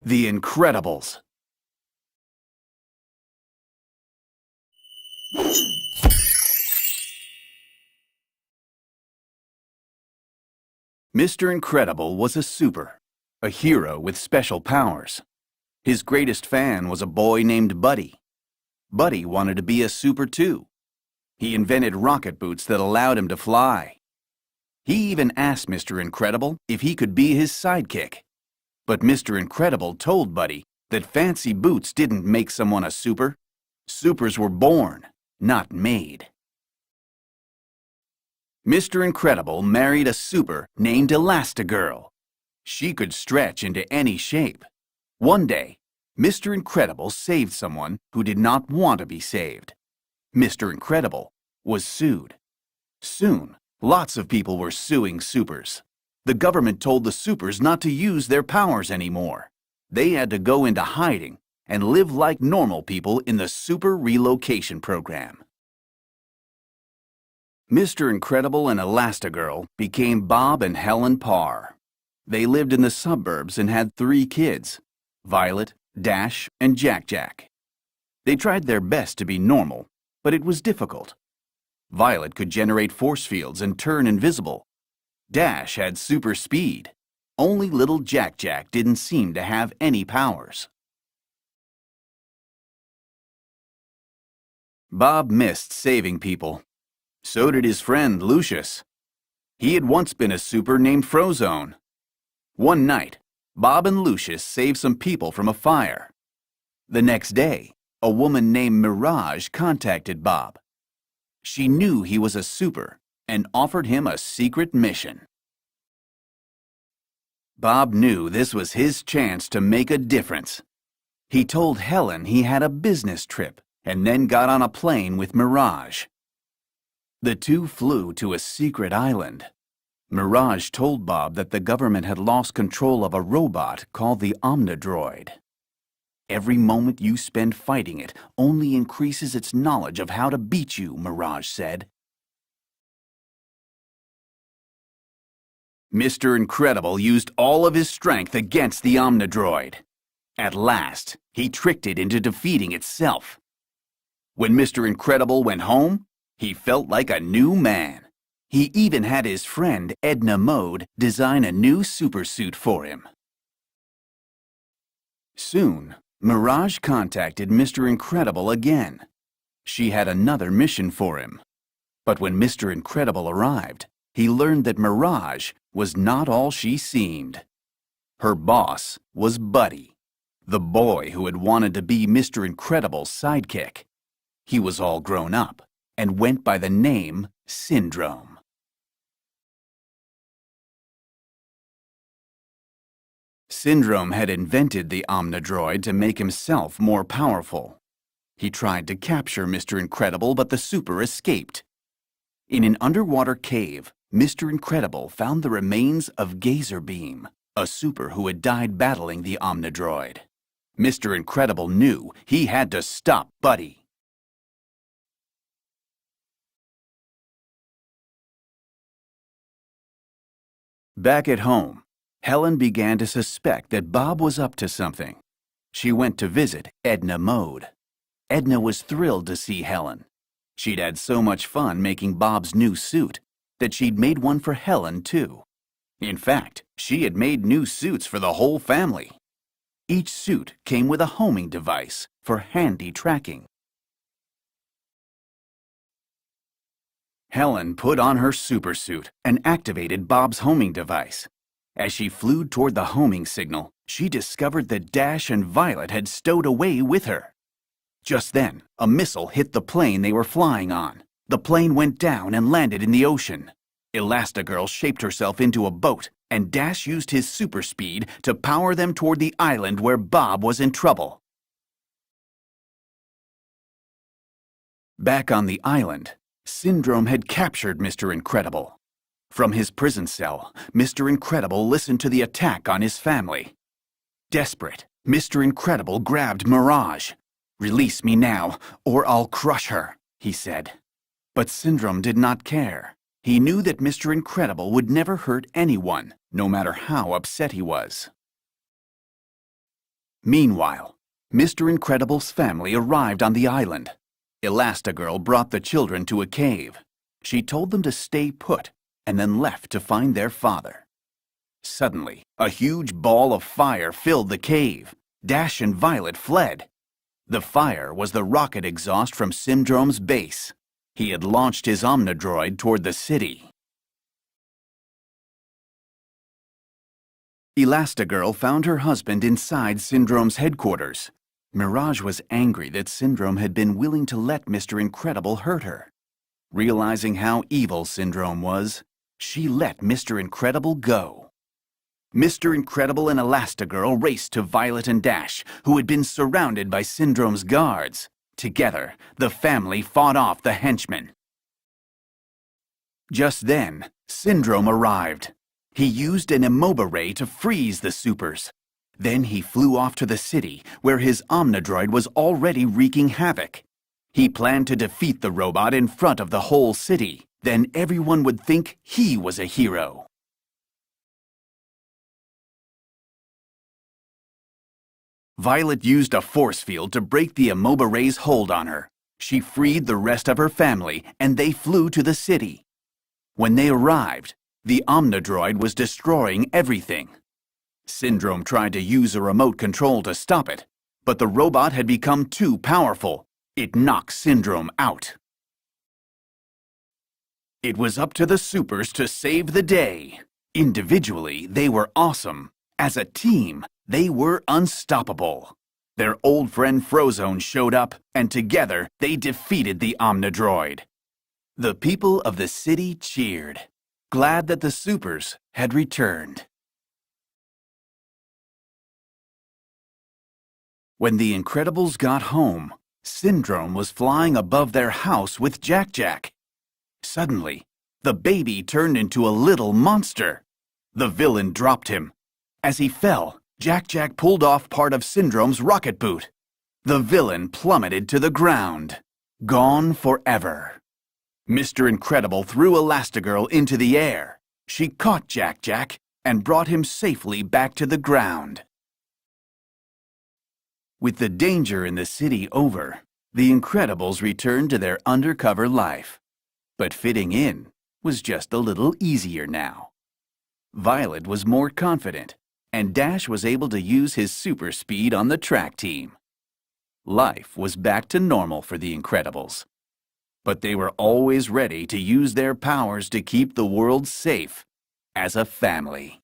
The Incredibles. Mr. Incredible was a super, a hero with special powers. His greatest fan was a boy named Buddy. Buddy wanted to be a super too. He invented rocket boots that allowed him to fly. He even asked Mr. Incredible if he could be his sidekick. But Mr. Incredible told Buddy that fancy boots didn't make someone a super. Supers were born, not made. Mr. Incredible married a super named Elastigirl. She could stretch into any shape. One day, Mr. Incredible saved someone who did not want to be saved. Mr. Incredible was sued. Soon, lots of people were suing supers. The government told the supers not to use their powers anymore. They had to go into hiding and live like normal people in the Super Relocation Program. Mr. Incredible and Elastigirl became Bob and Helen Parr. They lived in the suburbs and had 3 kids, Violet, Dash, and Jack-Jack. They tried their best to be normal, but it was difficult. Violet could generate force fields and turn invisible. Dash had super speed. Only little Jack-Jack didn't seem to have any powers. Bob missed saving people. So did his friend Lucius. He had once been a super named Frozone. One night, Bob and Lucius saved some people from a fire. The next day, a woman named Mirage contacted Bob. She knew he was a super and offered him a secret mission. Bob knew this was his chance to make a difference. He told Helen he had a business trip and then got on a plane with Mirage. The two flew to a secret island. Mirage told Bob that the government had lost control of a robot called the Omnidroid. Every moment you spend fighting it only increases its knowledge of how to beat you, Mirage said. Mr. Incredible used all of his strength against the Omnidroid. At last, he tricked it into defeating itself. When Mr. Incredible went home, he felt like a new man. He even had his friend Edna Mode design a new supersuit for him. Soon, Mirage contacted Mr. Incredible again. She had another mission for him. But when Mr. Incredible arrived, he learned that Mirage was not all she seemed. Her boss was Buddy, the boy who had wanted to be Mr. Incredible's sidekick. He was all grown up and went by the name Syndrome. Syndrome had invented the Omnidroid to make himself more powerful. He tried to capture Mr. Incredible, but the super escaped. In an underwater cave, Mr. Incredible found the remains of Gazerbeam, a super who had died battling the Omnidroid. Mr. Incredible knew he had to stop Buddy. Back at home, Helen began to suspect that Bob was up to something. She went to visit Edna Mode. Edna was thrilled to see Helen. She'd had so much fun making Bob's new suit that she'd made one for Helen, too. In fact, she had made new suits for the whole family. Each suit came with a homing device for handy tracking. Helen put on her supersuit and activated Bob's homing device. As she flew toward the homing signal, she discovered that Dash and Violet had stowed away with her. Just then, a missile hit the plane they were flying on. The plane went down and landed in the ocean. Elastigirl shaped herself into a boat, and Dash used his super speed to power them toward the island where Bob was in trouble. Back on the island, Syndrome had captured Mr. Incredible. From his prison cell, Mr. Incredible listened to the attack on his family. Desperate, Mr. Incredible grabbed Mirage. "Release me now, or I'll crush her," he said. But Syndrome did not care. He knew that Mr. Incredible would never hurt anyone, no matter how upset he was. Meanwhile, Mr. Incredible's family arrived on the island. Elastigirl brought the children to a cave. She told them to stay put and then left to find their father. Suddenly, a huge ball of fire filled the cave. Dash and Violet fled. The fire was the rocket exhaust from Syndrome's base. He had launched his Omnidroid toward the city. Elastigirl found her husband inside Syndrome's headquarters. Mirage was angry that Syndrome had been willing to let Mr. Incredible hurt her. Realizing how evil Syndrome was, she let Mr. Incredible go. Mr. Incredible and Elastigirl raced to Violet and Dash, who had been surrounded by Syndrome's guards. Together, the family fought off the henchmen. Just then, Syndrome arrived. He used an Imoba-Ray to freeze the supers. Then he flew off to the city, where his Omnidroid was already wreaking havoc. He planned to defeat the robot in front of the whole city. Then everyone would think he was a hero. Violet used a force field to break the Imoba-Ray's hold on her. She freed the rest of her family, and they flew to the city. When they arrived, the Omnidroid was destroying everything. Syndrome tried to use a remote control to stop it, but the robot had become too powerful. It knocked Syndrome out. It was up to the supers to save the day. Individually, they were awesome. As a team, they were unstoppable. Their old friend Frozone showed up, and together they defeated the Omnidroid. The people of the city cheered, glad that the supers had returned. When the Incredibles got home, Syndrome was flying above their house with Jack-Jack. Suddenly, the baby turned into a little monster. The villain dropped him. As he fell, Jack-Jack pulled off part of Syndrome's rocket boot. The villain plummeted to the ground, gone forever. Mr. Incredible threw Elastigirl into the air. She caught Jack-Jack and brought him safely back to the ground. With the danger in the city over, the Incredibles returned to their undercover life. But fitting in was just a little easier now. Violet was more confident, and Dash was able to use his super speed on the track team. Life was back to normal for the Incredibles. But they were always ready to use their powers to keep the world safe as a family.